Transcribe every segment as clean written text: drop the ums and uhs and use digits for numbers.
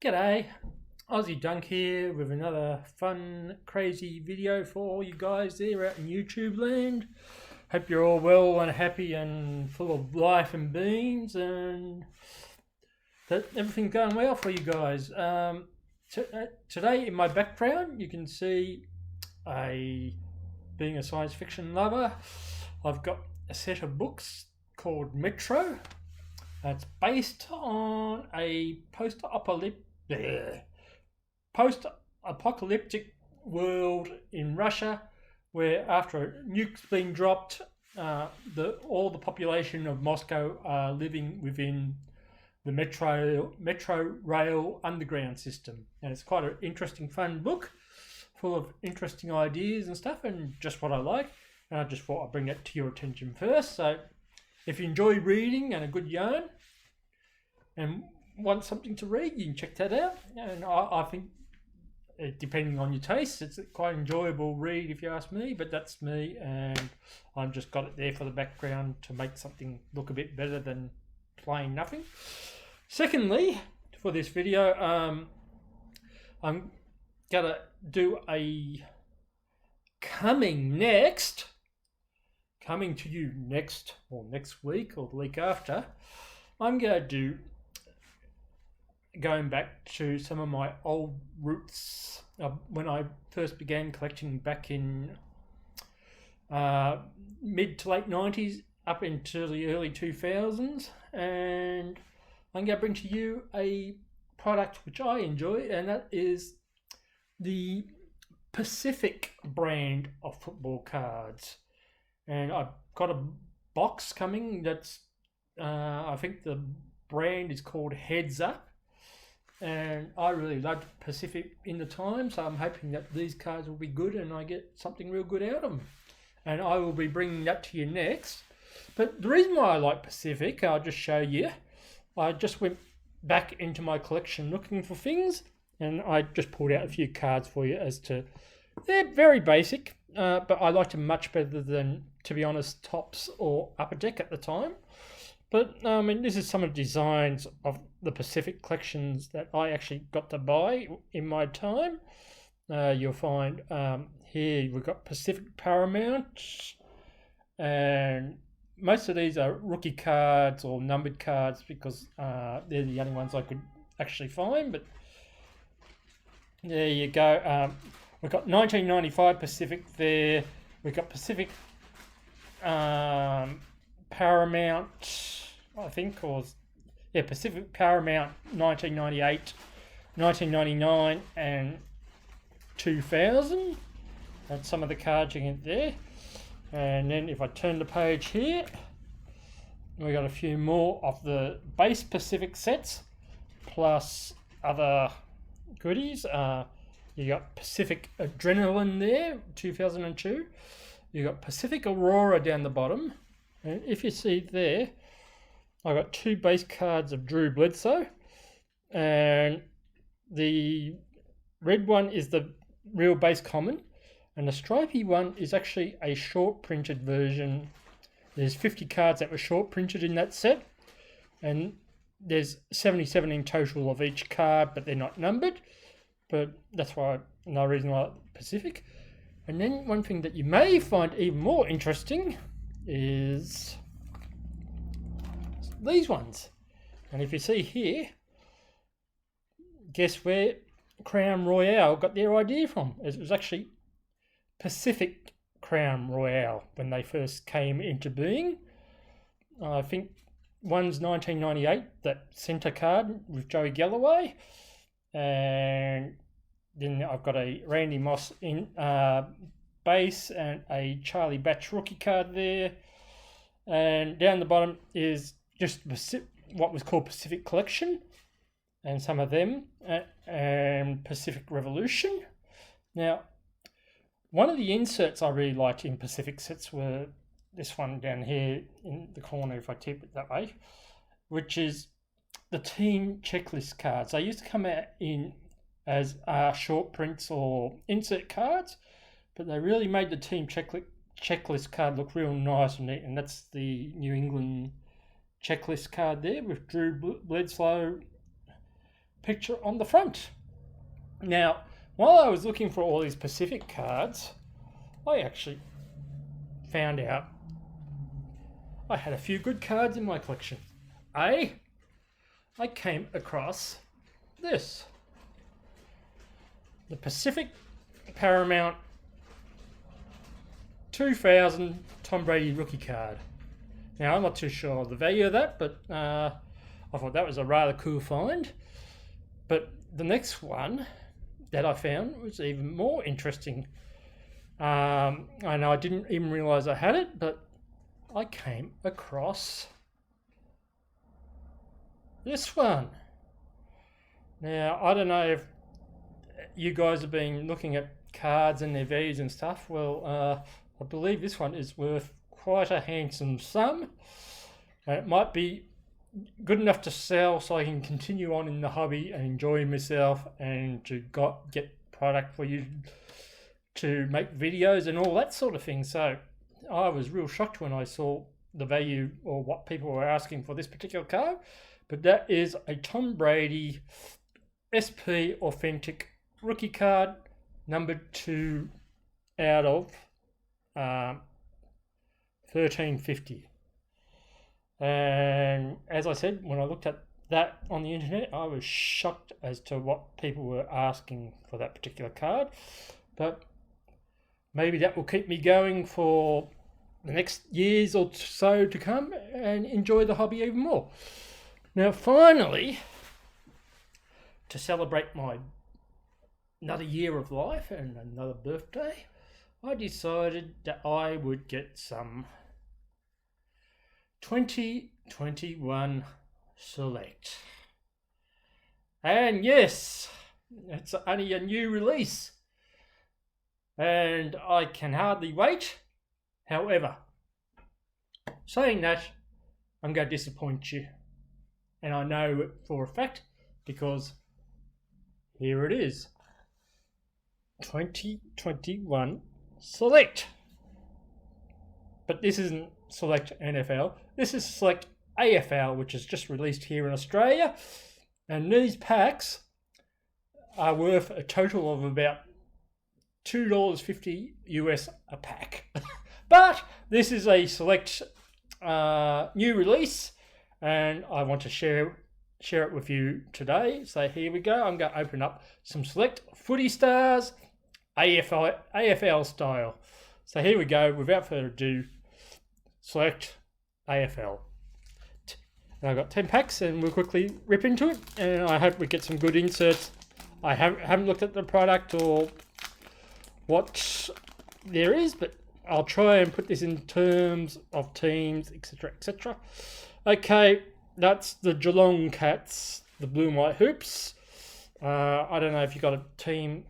G'day, Aussie Dunk here with another fun, crazy video for all you guys there out in YouTube land. Hope you're all well and happy and full of life and beans and that everything's going well for you guys. Today in my background you can see being a science fiction lover, I've got a set of books called Metro. It's based on a post-apocalyptic world in Russia where after a nuke's been dropped, all the population of Moscow are living within the metro rail underground system. And it's quite an interesting, fun book full of interesting ideas and stuff and just what I like. And I just thought I'd bring that to your attention first. So if you enjoy reading and a good yarn and want something to read, you can check that out. And I think, depending on your taste, it's a quite enjoyable read if you ask me, but that's me, and I've just got it there for the background to make something look a bit better than plain nothing. Secondly, for this video, I'm gonna do a coming to you next week or the week after. I'm gonna do going back to some of my old roots when I first began collecting back in mid to late 90s up into the early 2000s, and I'm going to bring to you a product which I enjoy, and that is the Pacific brand of football cards. And I've got a box coming that's I think the brand is called Heads Up, and I really loved Pacific in the time, so I'm hoping that these cards will be good and I get something real good out of them. And I will be bringing that to you next. But the reason why I like Pacific, I'll just show you. I just went back into my collection looking for things, and I just pulled out a few cards for you as to, they're very basic, but I liked them much better than, to be honest, Tops or Upper Deck at the time. But I mean, this is some of the designs of the Pacific collections that I actually got to buy in my time. You'll find here we've got Pacific Paramount, and most of these are rookie cards or numbered cards because they're the only ones I could actually find. But there you go. We've got 1995 Pacific there. We've got Pacific Paramount, I think, Pacific Paramount 1998, 1999 and 2000. That's some of the cards you get there. And then if I turn the page here, we got a few more of the base Pacific sets plus other goodies. You got Pacific Adrenaline there, 2002. You got Pacific Aurora down the bottom. And if you see there, I got two base cards of Drew Bledsoe, and the red one is the real base common, and the stripy one is actually a short printed version. There's 50 cards that were short printed in that set, and there's 77 in total of each card, but they're not numbered. But that's why another reason I like Pacific. And then one thing that you may find even more interesting is these ones. And if you see here, guess where Crown Royale got their idea from? It was actually Pacific Crown Royale when they first came into being. I think one's 1998, that centre card with Joey Galloway, and then I've got a Randy Moss in base and a Charlie Batch rookie card there. And down the bottom is just what was called Pacific Collection, and some of them, and Pacific Revolution. Now, one of the inserts I really liked in Pacific sets were this one down here in the corner, if I tip it that way, which is the team checklist cards. They used to come out in as short prints or insert cards, but they really made the team checklist card look real nice and neat, and that's the New England checklist card there with Drew Bledsoe, picture on the front. Now, while I was looking for all these Pacific cards, I actually found out I had a few good cards in my collection. I came across this. The Pacific Paramount 2000 Tom Brady rookie card. Now, I'm not too sure of the value of that, but I thought that was a rather cool find. But the next one that I found was even more interesting. And I didn't even realise I had it, but I came across this one. Now, I don't know if you guys have been looking at cards and their values and stuff. Well, I believe this one is worth quite a handsome sum. It might be good enough to sell so I can continue on in the hobby and enjoy myself and to get product for you to make videos and all that sort of thing. So I was real shocked when I saw the value or what people were asking for this particular card. But that is a Tom Brady SP Authentic rookie card, number 2 out of 1350. And as I said, when I looked at that on the internet, I was shocked as to what people were asking for that particular card. But maybe that will keep me going for the next years or so to come and enjoy the hobby even more. Now, finally, to celebrate my another year of life and another birthday, I decided that I would get some 2021 Select. And yes, it's only a new release. And I can hardly wait. However, saying that, I'm going to disappoint you. And I know it for a fact because here it is. 2021 Select. But this isn't Select NFL. This is Select AFL, which is just released here in Australia. And these packs are worth a total of about $2.50 US a pack. But this is a Select new release, and I want to share it with you today. So here we go. I'm going to open up some Select Footy Stars AFL style. So here we go. Without further ado, Select AFL. And I've got 10 packs, and we'll quickly rip into it. And I hope we get some good inserts. I haven't looked at the product or what there is, but I'll try and put this in terms of teams, etc., etc. Okay, that's the Geelong Cats, the blue and white hoops. I don't know if you got a team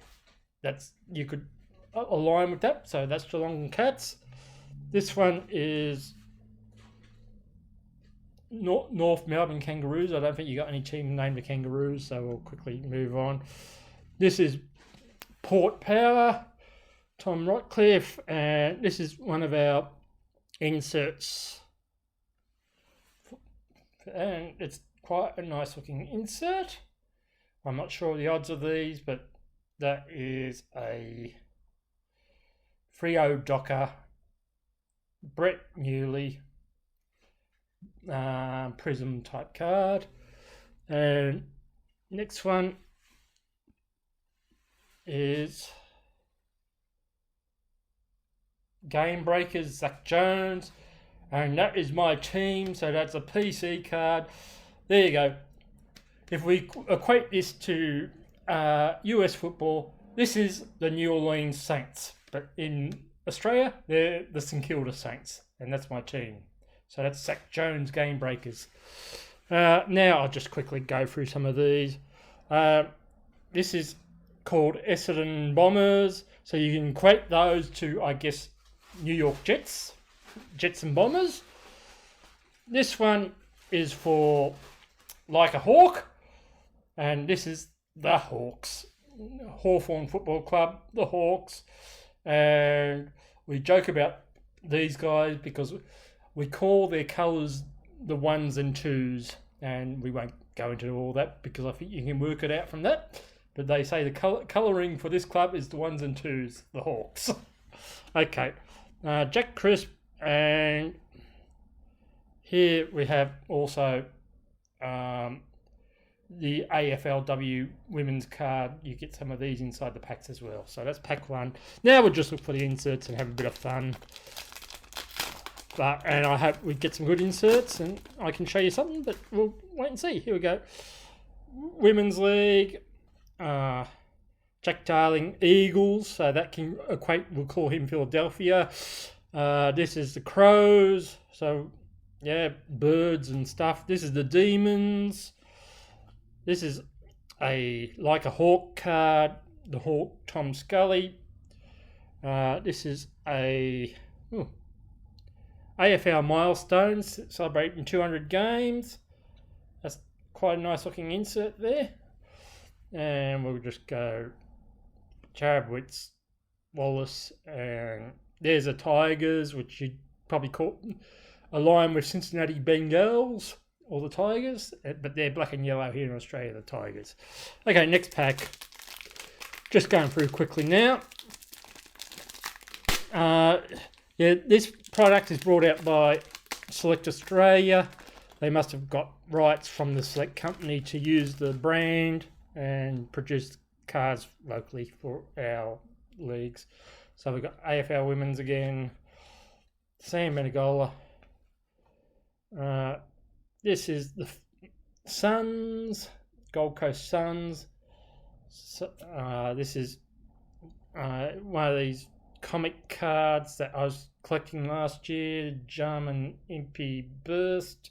that's you could align with that. So that's Geelong Cats. This one is North Melbourne Kangaroos. I don't think you got any team named the Kangaroos, so we'll quickly move on. This is Port Power, Tom Rotcliffe, and this is one of our inserts. And it's quite a nice looking insert. I'm not sure the odds of these, but that is a Freo Docker, Brett Newley, Prism type card. And next one is Game Breakers, Zach Jones, and that is my team, so that's a PC card. There you go. If we equate this to US football, this is the New Orleans Saints, but in Australia, they're the St Kilda Saints, and that's my team. So that's Zach Jones Game Breakers. Now I'll just quickly go through some of these. This is called Essendon Bombers, so you can equate those to, I guess, New York Jets and Bombers. This one is for Like a Hawk, and this is the Hawks, Hawthorn Football Club, the Hawks. And we joke about these guys because we call their colours the 1s and 2s, and we won't go into all that because I think you can work it out from that. But they say the colouring for this club is the 1s and 2s, the Hawks. Okay, Jack Crisp, and here we have also the AFLW women's card. You get some of these inside the packs as well. So that's pack 1. Now we'll just look for the inserts and have a bit of fun. And I hope we get some good inserts and I can show you something, but we'll wait and see. Here we go. Women's League. Jack Darling, Eagles. So that can equate, we'll call him Philadelphia. This is the Crows. So, yeah, birds and stuff. This is the Demons. This is like a Hawk card. The Hawk, Tom Scully. This is AFL Milestones, celebrating 200 games. That's quite a nice looking insert there. And we'll just go Charabwitz, Wallace, and there's the Tigers, which you'd probably call a line with Cincinnati Bengals or the Tigers, but they're black and yellow here in Australia, the Tigers. Okay, next pack. Just going through quickly now. Yeah, this product is brought out by Select Australia. They must have got rights from the Select company to use the brand and produce cards locally for our leagues. So we've got AFL Women's again, Sam Menegola. This is the Suns, Gold Coast Suns. So, this is one of these comic cards that I was collecting last year. Jarman Impey Burst,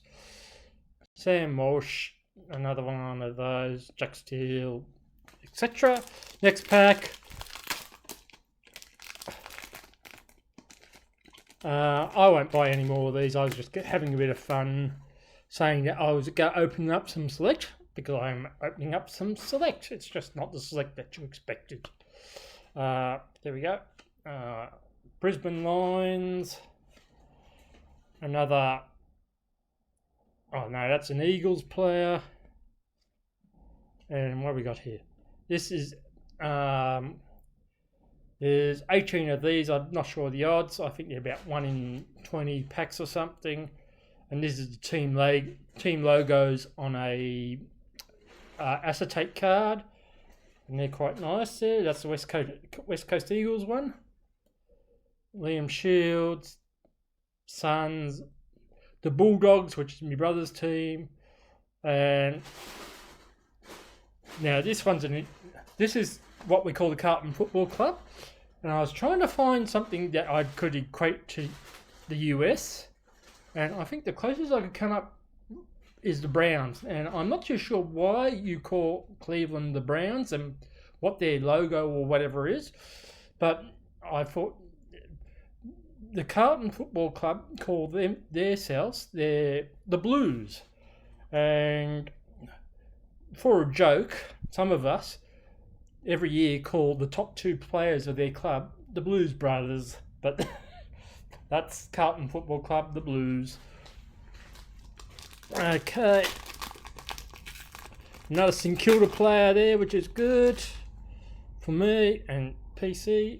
Sam Walsh, another one of those, Jack Steele, etc. Next pack. I won't buy any more of these. I was just having a bit of fun saying that I was going to open up some Select, because I'm opening up some Select. It's just not the Select that you expected. There we go. Brisbane Lions. Another. Oh no, that's an Eagles player. And what have we got here? This is. There's 18 of these. I'm not sure the odds. I think they're about 1 in 20 packs or something. And this is the team logos on a acetate card, and they're quite nice there. That's the West Coast Eagles one. Liam Shields, Suns, the Bulldogs, which is my brother's team, and now this is what we call the Carton Football Club, and I was trying to find something that I could equate to the US, and I think the closest I could come up is the Browns, and I'm not too sure why you call Cleveland the Browns and what their logo or whatever is, but I thought the Carton Football Club call themselves the Blues, and for a joke, some of us every year call the top 2 players of their club the Blues Brothers, but that's Carton Football Club, the Blues. Okay, another St Kilda player there, which is good for me and PC.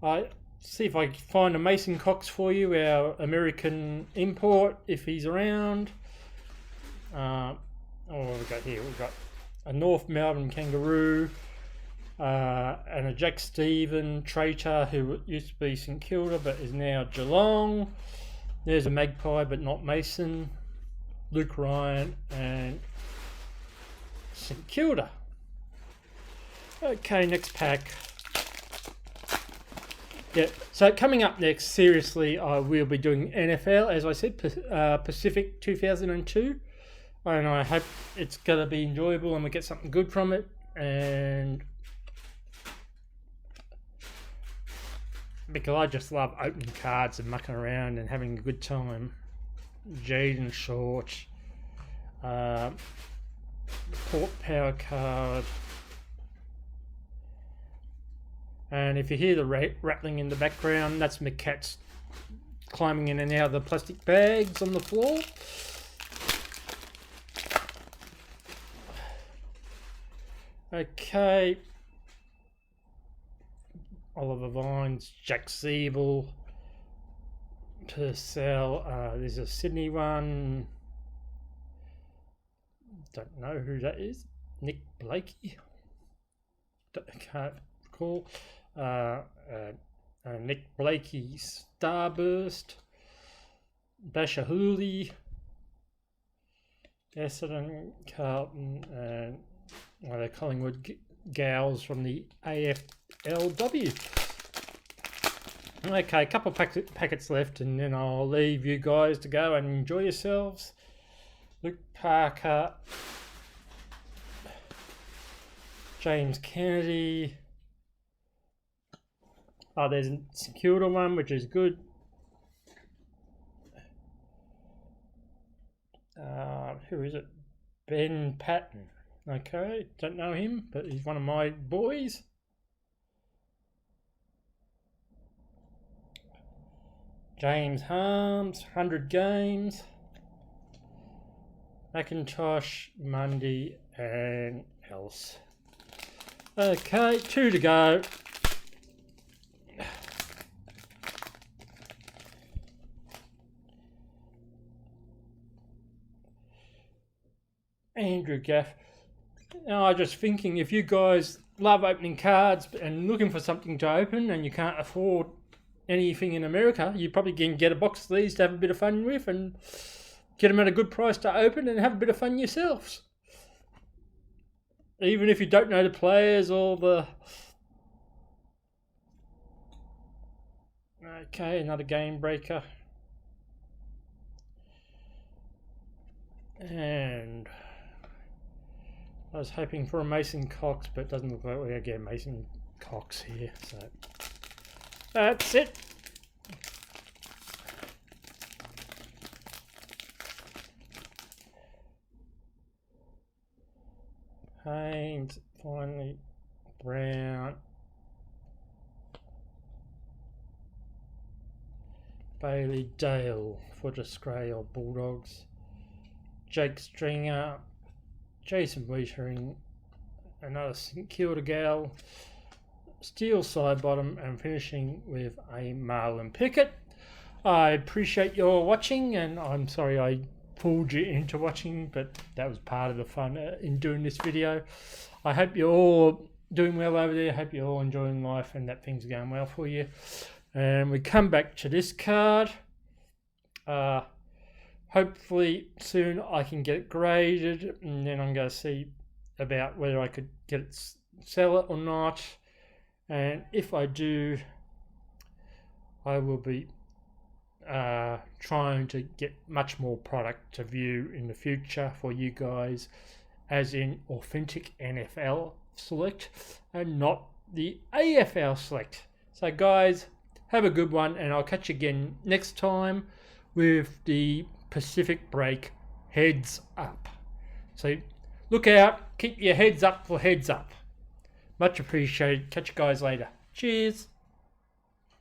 I see if I can find a Mason Cox for you, our American import, if he's around. What have we got here? We've got a North Melbourne Kangaroo, and a Jack Stephen Traitor, who used to be St Kilda but is now Geelong. There's a Magpie but not Mason, Luke Ryan, and St Kilda. Okay, next pack. Yeah, so coming up next, seriously, I will be doing NFL, as I said, Pacific 2002. And I hope it's going to be enjoyable and we get something good from it. And because I just love opening cards and mucking around and having a good time. Jaden Short, Port Power card. And if you hear the rattling in the background, that's my cats climbing in and out of the plastic bags on the floor. Okay. Oliver Vines, Jack Siebel, Purcell. There's a Sydney one. Don't know who that is. Nick Blakey. Can't recall. Nick Blakey, Starburst. Basher Hooley. Essendon, Carton, and the Collingwood Gals from the AFLW. Okay, a couple packets left, and then I'll leave you guys to go and enjoy yourselves. Luke Parker, James Kennedy. There's a Secure one, which is good. Who is it? Ben Patton. Okay, don't know him, but he's one of my boys. James Harms, 100 games. McIntosh, Mundy, and else. Okay, 2 to go. Andrew Gaff. Now, I'm just thinking, if you guys love opening cards and looking for something to open and you can't afford anything in America, you probably can get a box of these to have a bit of fun with and get them at a good price to open and have a bit of fun yourselves. Even if you don't know the players or the... Okay, another game breaker. And I was hoping for a Mason Cox, but it doesn't look like we're going to get Mason Cox here. So that's it. Haynes, finally, Brown, Bailey, Dale for the Australia Bulldogs, Jake Stringer, Jason Wietering, another St Kilda gal, Steel side bottom, and finishing with a Marlon Pickett. I appreciate your watching, and I'm sorry I pulled you into watching, but that was part of the fun in doing this video. I hope you're all doing well over there. I hope you're all enjoying life and that things are going well for you. And we come back to this card. Hopefully soon I can get it graded, and then I'm going to see about whether I could get it, sell it or not. And if I do, I will be trying to get much more product to view in the future for you guys, as in authentic NFL select and not the AFL select. So guys, have a good one, and I'll catch you again next time with the Pacific Break heads up. So look out, keep your heads up for heads up. Much appreciated. Catch you guys later. Cheers.